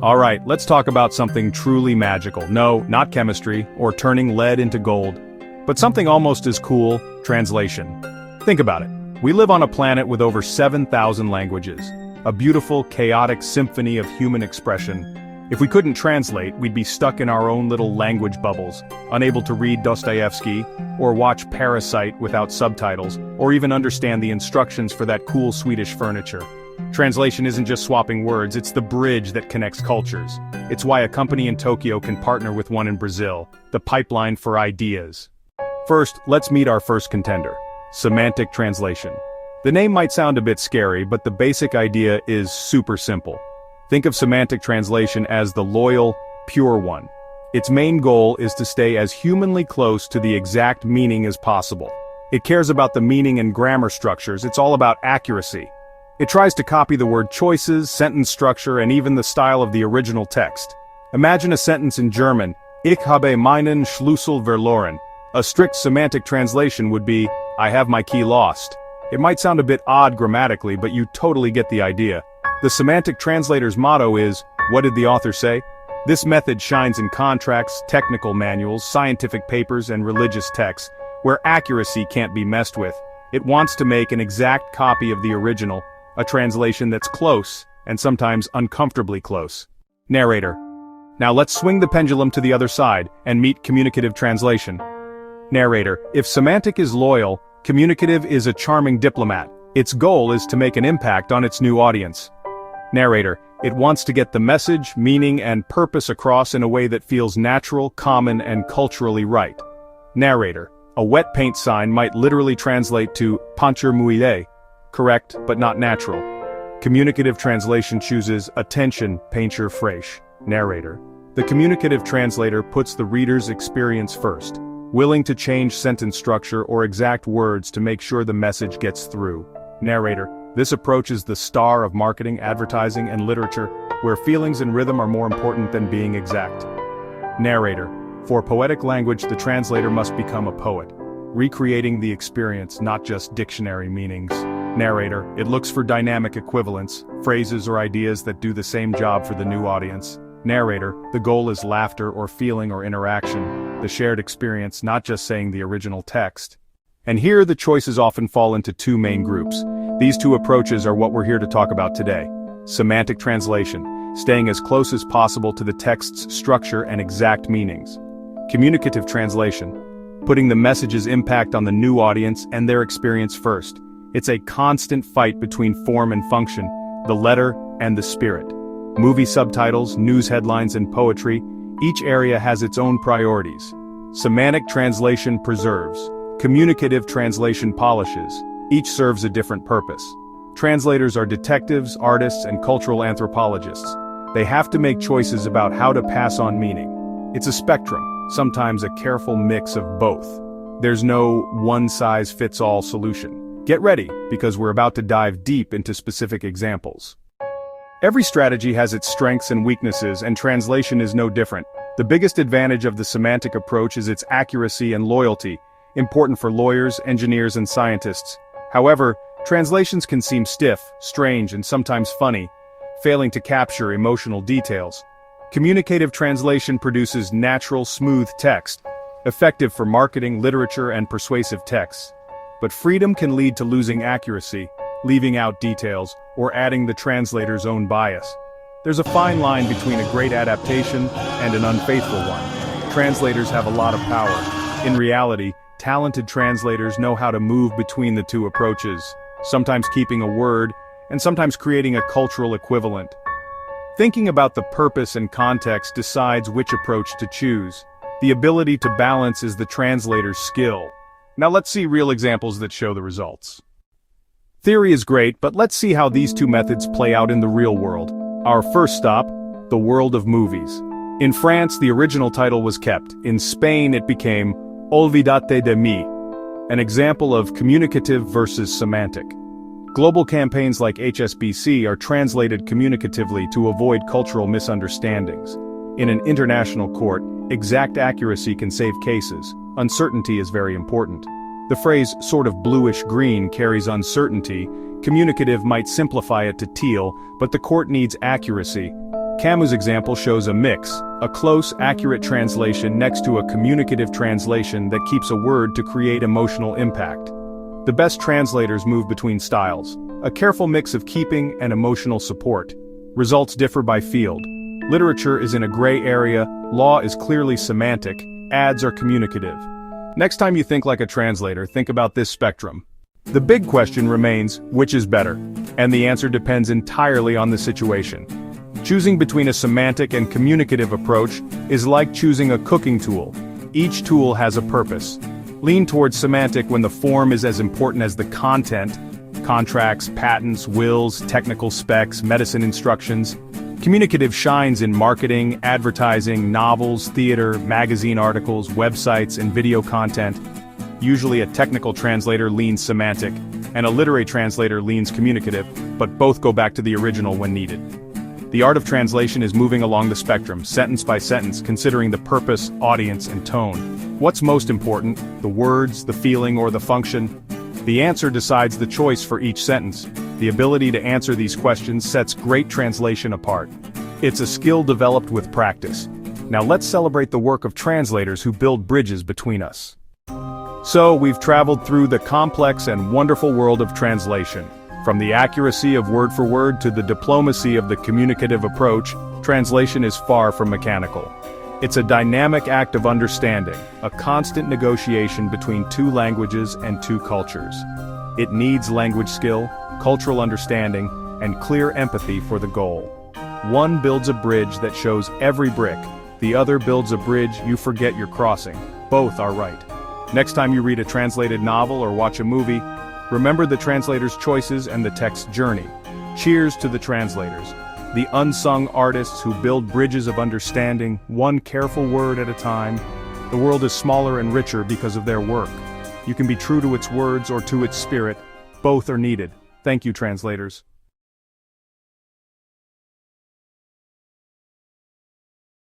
Alright, let's talk about something truly magical. No, not chemistry, or turning lead into gold, but something almost as cool: translation. Think about it. We live on a planet with over 7,000 languages, a beautiful, chaotic symphony of human expression. If we couldn't translate, we'd be stuck in our own little language bubbles, unable to read Dostoevsky, or watch Parasite without subtitles, or even understand the instructions for that cool Swedish furniture. Translation isn't just swapping words, it's the bridge that connects cultures. It's why a company in Tokyo can partner with one in Brazil, the pipeline for ideas. First, let's meet our first contender: semantic translation. The name might sound a bit scary, but the basic idea is super simple. Think of semantic translation as the loyal, pure one. Its main goal is to stay as humanly close to the exact meaning as possible. It cares about the meaning and grammar structures, it's all about accuracy. It tries to copy the word choices, sentence structure, and even the style of the original text. Imagine a sentence in German: Ich habe meinen Schlüssel verloren. A strict semantic translation would be, I have my key lost. It might sound a bit odd grammatically, but you totally get the idea. The semantic translator's motto is, what did the author say? This method shines in contracts, technical manuals, scientific papers, and religious texts, where accuracy can't be messed with. It wants to make an exact copy of the original, a translation that's close, and sometimes uncomfortably close. Narrator. Now let's swing the pendulum to the other side, and meet communicative translation. Narrator. If semantic is loyal, communicative is a charming diplomat. Its goal is to make an impact on its new audience. Narrator. It wants to get the message, meaning, and purpose across in a way that feels natural, common, and culturally right. Narrator. A wet paint sign might literally translate to "Pancher muile," correct, but not natural. Communicative translation chooses attention, painter fresh. Narrator. The communicative translator puts the reader's experience first, willing to change sentence structure or exact words to make sure the message gets through. Narrator. This approach is the star of marketing, advertising, and literature, where feelings and rhythm are more important than being exact. Narrator. For poetic language, the translator must become a poet, recreating the experience, not just dictionary meanings. Narrator. It looks for dynamic equivalents, phrases or ideas that do the same job for the new audience. Narrator. The goal is laughter or feeling or interaction, the shared experience, not just saying the original text. And here the choices often fall into two main groups. These two approaches are what we're here to talk about today. Semantic translation, staying as close as possible to the text's structure and exact meanings. Communicative translation, putting the message's impact on the new audience and their experience first. It's a constant fight between form and function, the letter and the spirit. Movie subtitles, news headlines, and poetry, each area has its own priorities. Semantic translation preserves. Communicative translation polishes. Each serves a different purpose. Translators are detectives, artists, and cultural anthropologists. They have to make choices about how to pass on meaning. It's a spectrum, sometimes a careful mix of both. There's no one-size-fits-all solution. Get ready, because we're about to dive deep into specific examples. Every strategy has its strengths and weaknesses, and translation is no different. The biggest advantage of the semantic approach is its accuracy and loyalty, important for lawyers, engineers, and scientists. However, translations can seem stiff, strange, and sometimes funny, failing to capture emotional details. Communicative translation produces natural, smooth text, effective for marketing, literature, and persuasive texts. But freedom can lead to losing accuracy, leaving out details, or adding the translator's own bias. There's a fine line between a great adaptation and an unfaithful one. Translators have a lot of power. In reality, talented translators know how to move between the two approaches, sometimes keeping a word, and sometimes creating a cultural equivalent. Thinking about the purpose and context decides which approach to choose. The ability to balance is the translator's skill. Now let's see real examples that show the results. Theory is great, but let's see how these two methods play out in the real world. Our first stop, the world of movies. In France, the original title was kept. In Spain, it became Olvídate de mí, an example of communicative versus semantic. Global campaigns like HSBC are translated communicatively to avoid cultural misunderstandings. In an international court, exact accuracy can save cases. Uncertainty is very important. The phrase "sort of bluish-green" carries uncertainty. Communicative might simplify it to teal, but the court needs accuracy. Camus' example shows a mix, a close, accurate translation next to a communicative translation that keeps a word to create emotional impact. The best translators move between styles, a careful mix of keeping and emotional support. Results differ by field. Literature is in a gray area, law is clearly semantic, ads are communicative. Next time you think like a translator, think about this spectrum. The big question remains, which is better? And the answer depends entirely on the situation. Choosing between a semantic and communicative approach is like choosing a cooking tool. Each tool has a purpose. Lean towards semantic when the form is as important as the content, contracts, patents, wills, technical specs, medicine instructions. Communicative shines in marketing, advertising, novels, theater, magazine articles, websites, and video content. Usually a technical translator leans semantic, and a literary translator leans communicative, but both go back to the original when needed. The art of translation is moving along the spectrum, sentence by sentence, considering the purpose, audience, and tone. What's most important, the words, the feeling, or the function? The answer decides the choice for each sentence. The ability to answer these questions sets great translation apart. It's a skill developed with practice. Now let's celebrate the work of translators who build bridges between us. So, we've traveled through the complex and wonderful world of translation. From the accuracy of word for word to the diplomacy of the communicative approach, translation is far from mechanical. It's a dynamic act of understanding, a constant negotiation between two languages and two cultures. It needs language skill, cultural understanding, and clear empathy for the goal. One builds a bridge that shows every brick, the other builds a bridge you forget you're crossing. Both are right. Next time you read a translated novel or watch a movie, remember the translator's choices and the text's journey. Cheers to the translators, the unsung artists who build bridges of understanding, one careful word at a time. The world is smaller and richer because of their work. You can be true to its words or to its spirit. Both are needed. Thank you, translators.